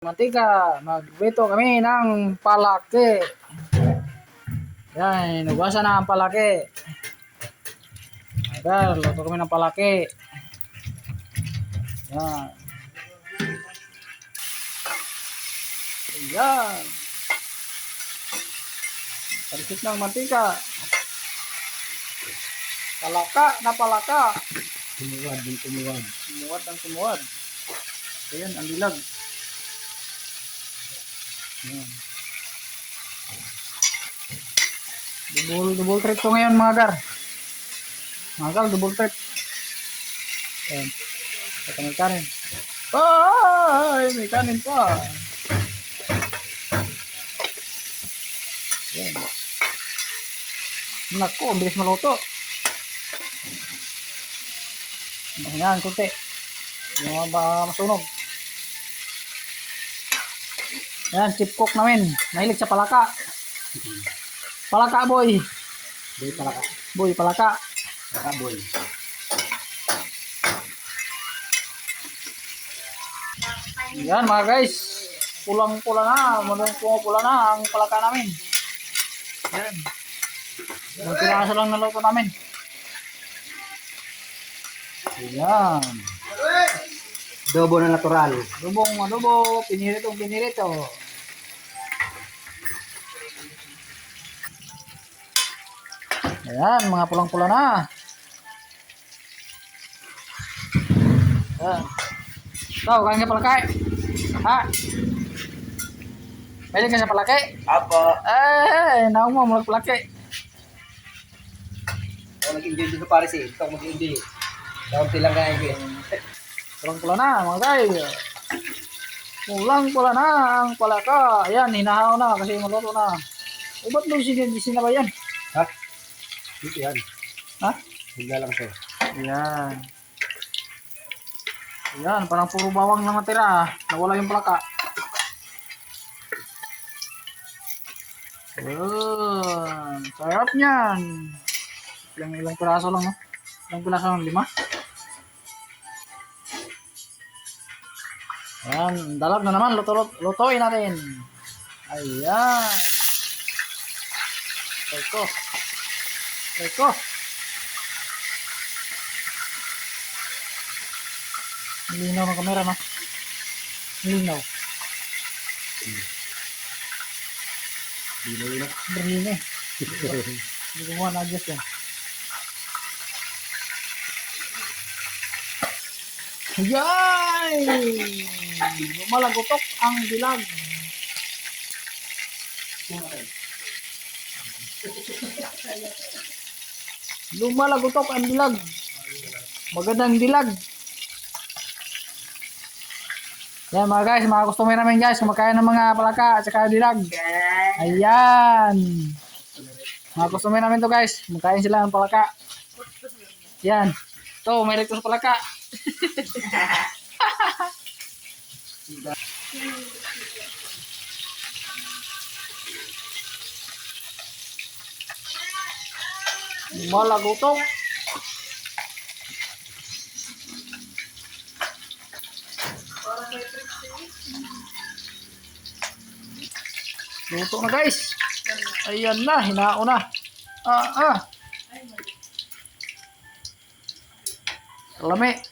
Mantika, magprito kami ng palaki. Yan, nabasa na ang palaki. Agar, luto kami ng palaki. Yan. Ayan. Palikit ng mantika. Palaka na palaka. Tumuwad ng tumuwad. Tumuwad ng tumuwad. Ayan, ang dilag. Ayan. Double trip to ngayon mga gar. Mga gar, double trip. Ayan. Ito may kanin. Ay, may kanin pa. Ayan. Naku, ang bilis maluto. Ayan, kunti. Yung ba masunog. Ayan, chip cook namin. Mahilig sa palaka. Palaka, boy. Boy palaka. Boy, palaka. Palaka boy. Yan mga guys. Pulang-pula na. Pumupula na ang palaka namin. Yan. Ilang piraso lang naluto namin. Yan. Adobo na natural. Adobong adobo. Piniritong pinirito. Ayan, mga pulang-pula na. Ayan. Ikaw, kain ka palaki? Ha? Pwede ka sa palaki? Apo. Eh, naong mo, mulag palaki. Ako nag-enjoy dito Paris eh. Ito ako mag-enjoy. Daunti lang kaya ko eh. Pulang-pula na, mga guys. Pulang-pula na ang palaka. Ayan, hinahaw na kasi maluto na. O, ba't mo sinabay yan? Ha? Dito yan. Ha? Bigla lang siya. Ayan. Ayan, parang puro bawang lang natira. Nawala yung palaka. Ayan. Sarap niyan. Ilang piraso lang, no? Ilang piraso lang, 5. Ayan, dalag na naman. Lutuin natin. Ayan. Eko. Eko. Linaw ng kamera, no? Linaw. Dino yun. Berlin eh. Hindi ko mga na-adjust yan. Yay! Lumalagotok ang dilag. Lumalagotok ang dilag. Magandang dilag. Yan mga guys, mga customer namin guys, kumakain ng mga palaka at saka dilag. Ayan. Mga customer namin to guys, kumakain sila ng palaka. Yan. To, may rekto sa palaka. Malagutok. Luto na guys. Ayan na, hinao na. Lami.